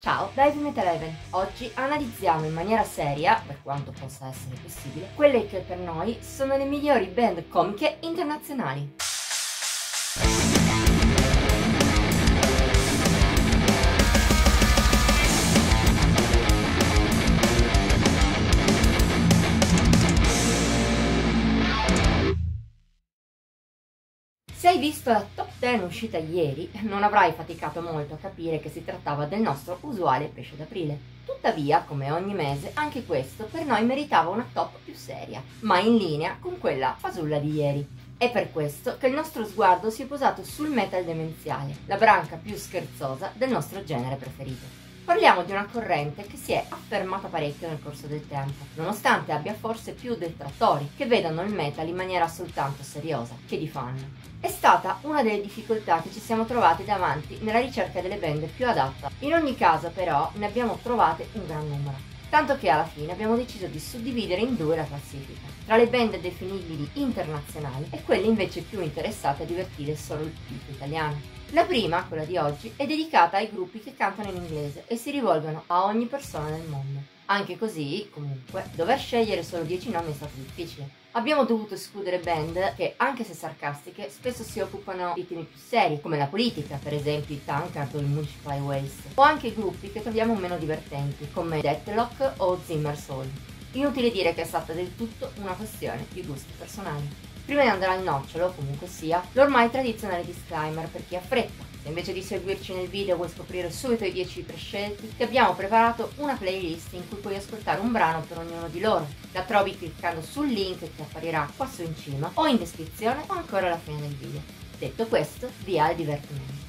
Ciao da Heavy Metal Heaven. Oggi analizziamo in maniera seria, per quanto possa essere possibile, quelle che per noi sono le migliori band comiche internazionali. Se hai visto la top 10 uscita ieri, non avrai faticato molto a capire che si trattava del nostro usuale pesce d'aprile. Tuttavia, come ogni mese, anche questo per noi meritava una top più seria, ma in linea con quella fasulla di ieri. È per questo che il nostro sguardo si è posato sul metal demenziale, la branca più scherzosa del nostro genere preferito. Parliamo di una corrente che si è affermata parecchio nel corso del tempo, nonostante abbia forse più detrattori che vedono il metal in maniera soltanto seriosa che di fan. È stata una delle difficoltà che ci siamo trovati davanti nella ricerca delle band più adatte. In ogni caso però ne abbiamo trovate un gran numero, tanto che alla fine abbiamo deciso di suddividere in due la classifica, tra le band definibili internazionali e quelle invece più interessate a divertire solo il pubblico italiano. La prima, quella di oggi, è dedicata ai gruppi che cantano in inglese e si rivolgono a ogni persona del mondo. Anche così, comunque, dover scegliere solo 10 nomi è stato difficile. Abbiamo dovuto escludere band che, anche se sarcastiche, spesso si occupano di temi più seri, come la politica, per esempio i Tankard o i Municipal Waste, o anche gruppi che troviamo meno divertenti, come Deathlock o Zimmer Soul. Inutile dire che è stata del tutto una questione di gusti personali. Prima di andare al nocciolo, comunque sia, l'ormai tradizionale disclaimer per chi ha fretta. Se invece di seguirci nel video vuoi scoprire subito i 10 prescelti, ti abbiamo preparato una playlist in cui puoi ascoltare un brano per ognuno di loro. La trovi cliccando sul link che apparirà qua su in cima, o in descrizione, o ancora alla fine del video. Detto questo, via al divertimento.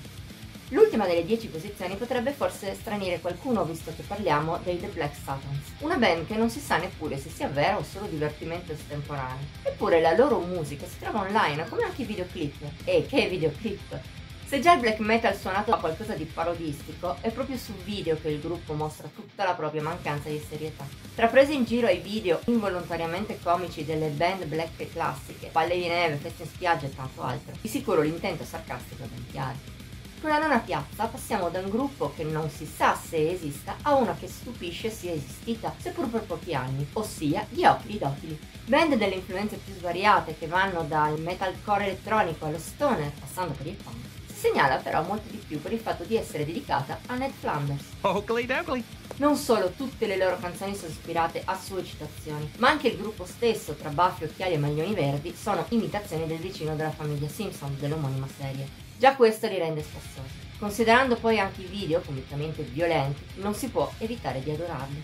L'ultima delle 10 posizioni potrebbe forse stranire qualcuno visto che parliamo dei The Black Satans, una band che non si sa neppure se sia vera o solo divertimento estemporaneo. Eppure la loro musica si trova online come anche i videoclip. E che videoclip! Se già il black metal suonato ha qualcosa di parodistico, è proprio sul video che il gruppo mostra tutta la propria mancanza di serietà. Tra prese in giro ai video involontariamente comici delle band black classiche, palle di neve, feste in spiaggia e tanto altro, di sicuro l'intento sarcastico è ben chiaro. Con la nona piazza passiamo da un gruppo che non si sa se esista a una che stupisce sia esistita, seppur per pochi anni, ossia gli Occuli Docili. Band delle influenze più svariate che vanno dal metalcore elettronico allo stoner, passando per il punk. Si segnala però molto di più per il fatto di essere dedicata a Ned Flanders. Oakley Doakley. Non solo tutte le loro canzoni sono ispirate a sue citazioni, ma anche il gruppo stesso, tra baffi, occhiali e maglioni verdi, sono imitazioni del vicino della famiglia Simpson dell'omonima serie. Già questo li rende spassosi. Considerando poi anche i video comicamente violenti, non si può evitare di adorarli.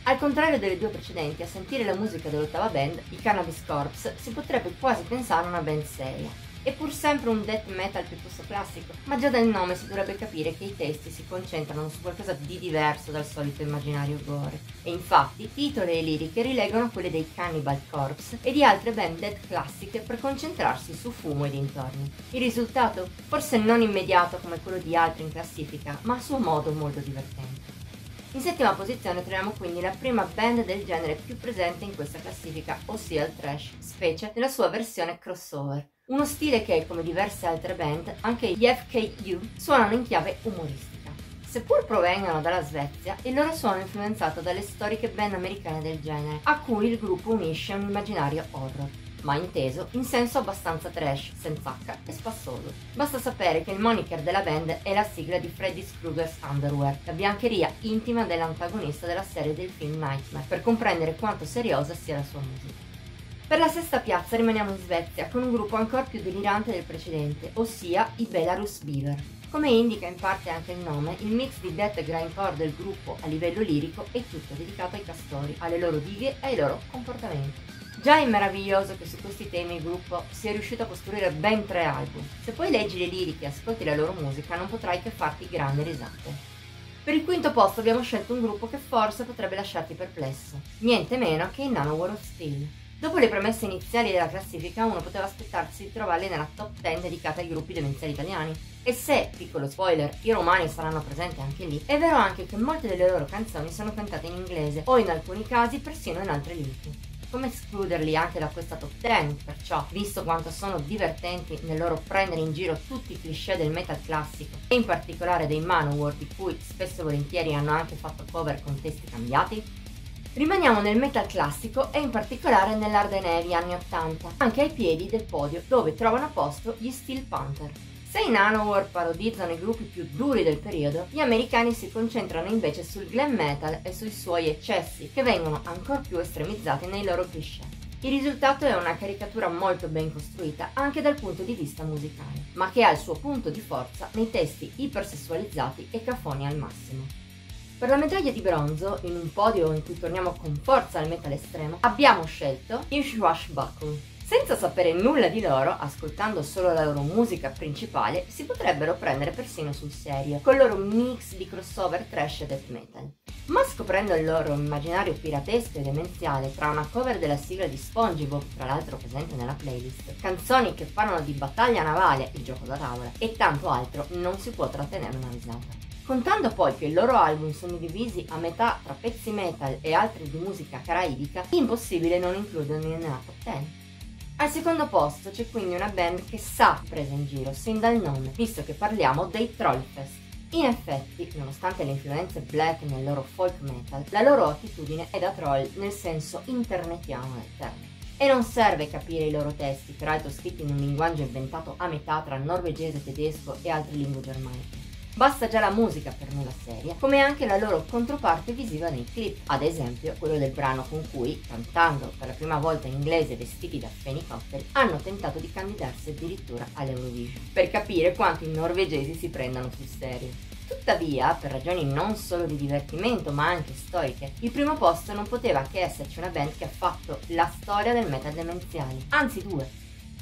Al contrario delle due precedenti, a sentire la musica dell'ottava band, i Cannabis Corpse, si potrebbe quasi pensare a una band seria. È pur sempre un death metal piuttosto classico, ma già dal nome si dovrebbe capire che i testi si concentrano su qualcosa di diverso dal solito immaginario gore. E infatti titoli e liriche rileggono a quelle dei Cannibal Corpse e di altre band death classiche per concentrarsi su fumo e dintorni. Il risultato? Forse non immediato come quello di altri in classifica, ma a suo modo molto divertente. In settima posizione troviamo quindi la prima band del genere più presente in questa classifica, ossia il thrash, specie nella sua versione crossover. Uno stile che, come diverse altre band, anche gli FKU suonano in chiave umoristica. Seppur provengano dalla Svezia, il loro suono è influenzato dalle storiche band americane del genere, a cui il gruppo unisce un immaginario horror, ma inteso in senso abbastanza trash, senz'acca e spassoso. Basta sapere che il moniker della band è la sigla di Freddy Krueger's Underwear, la biancheria intima dell'antagonista della serie del film Nightmare, per comprendere quanto seriosa sia la sua musica. Per la sesta piazza rimaniamo in Svezia con un gruppo ancora più delirante del precedente, ossia i Belarus Beaver. Come indica in parte anche il nome, il mix di death e grindcore del gruppo a livello lirico è tutto dedicato ai castori, alle loro dighe e ai loro comportamenti. Già è meraviglioso che su questi temi il gruppo sia riuscito a costruire ben 3 album. Se poi leggi le liriche e ascolti la loro musica non potrai che farti grandi risate. Per il quinto posto abbiamo scelto un gruppo che forse potrebbe lasciarti perplesso, niente meno che i Nanowar of Steel. Dopo le premesse iniziali della classifica uno poteva aspettarsi di trovarli nella top 10 dedicata ai gruppi demenziali italiani. E se, piccolo spoiler, i romani saranno presenti anche lì, è vero anche che molte delle loro canzoni sono cantate in inglese o in alcuni casi persino in altre lingue. come escluderli anche da questa top 10, perciò, visto quanto sono divertenti nel loro prendere in giro tutti i cliché del metal classico, e in particolare dei Manowar, di cui spesso e volentieri hanno anche fatto cover con testi cambiati? Rimaniamo nel metal classico e in particolare nell'hard and heavy anni 80, anche ai piedi del podio dove trovano posto gli Steel Panther. Se i Manowar parodizzano i gruppi più duri del periodo, gli americani si concentrano invece sul glam metal e sui suoi eccessi, che vengono ancor più estremizzati nei loro cliché. Il risultato è una caricatura molto ben costruita anche dal punto di vista musicale, ma che ha il suo punto di forza nei testi ipersessualizzati e cafoni al massimo. Per la medaglia di bronzo, in un podio in cui torniamo con forza al metal estremo, abbiamo scelto i Swashbuckle. Senza sapere nulla di loro, ascoltando solo la loro musica principale, si potrebbero prendere persino sul serio, col loro mix di crossover trash e death metal. Ma scoprendo il loro immaginario piratesco e demenziale tra una cover della sigla di SpongeBob, tra l'altro presente nella playlist, canzoni che parlano di battaglia navale, il gioco da tavola, e tanto altro, non si può trattenere una risata. Contando poi che i loro album sono divisi a metà tra pezzi metal e altri di musica caraibica, impossibile non includerli nella top 10. Al secondo posto c'è quindi una band che sa presa in giro sin dal nome, visto che parliamo dei Trollfest. In effetti, nonostante le influenze black nel loro folk metal, la loro attitudine è da troll nel senso internetiano del termine. E non serve capire i loro testi, peraltro scritti in un linguaggio inventato a metà tra norvegese, tedesco e altre lingue germaniche. Basta già la musica per nulla seria, come anche la loro controparte visiva nei clip, ad esempio quello del brano con cui, cantando per la prima volta in inglese vestiti da fenicotteri, hanno tentato di candidarsi addirittura all'Eurovision, per capire quanto i norvegesi si prendano sul serio. Tuttavia, per ragioni non solo di divertimento ma anche storiche, il primo posto non poteva che esserci una band che ha fatto la storia del metal demenziale, anzi due.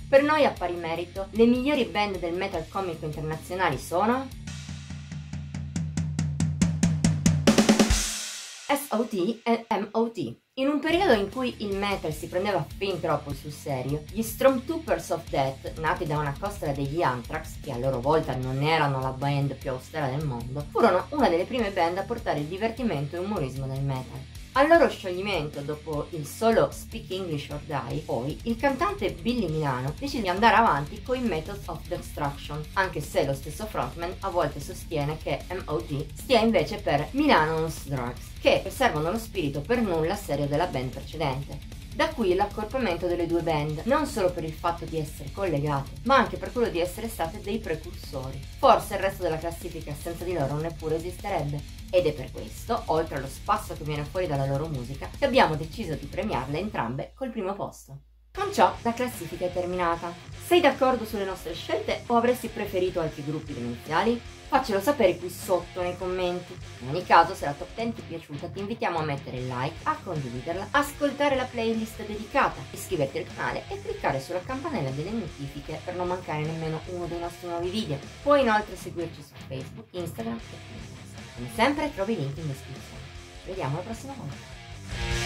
Per noi a pari merito, le migliori band del metal comico internazionali sono SOT e MOT. In un periodo in cui il metal si prendeva fin troppo sul serio, gli Stormtroopers of Death, nati da una costola degli Anthrax, che a loro volta non erano la band più austera del mondo, furono una delle prime band a portare il divertimento e umorismo nel metal. Al loro scioglimento, dopo il solo Speak English or Die, poi, il cantante Billy Milano decise di andare avanti con i Methods of Destruction, anche se lo stesso frontman a volte sostiene che MOD stia invece per Milano's Drugs, che preservano lo spirito per nulla serio della band precedente. Da qui l'accorpamento delle due band, non solo per il fatto di essere collegate, ma anche per quello di essere state dei precursori. Forse il resto della classifica senza di loro neppure esisterebbe. Ed è per questo, oltre allo spasso che viene fuori dalla loro musica, che abbiamo deciso di premiarle entrambe col primo posto. Con ciò la classifica è terminata. Sei d'accordo sulle nostre scelte o avresti preferito altri gruppi demenziali? Faccelo sapere qui sotto nei commenti. In ogni caso, se la top 10 ti è piaciuta, ti invitiamo a mettere il like, a condividerla, ascoltare la playlist dedicata, iscriverti al canale e cliccare sulla campanella delle notifiche per non mancare nemmeno uno dei nostri nuovi video. Puoi inoltre seguirci su Facebook, Instagram e Pinterest. Come sempre trovi i link in descrizione. Ci vediamo la prossima volta.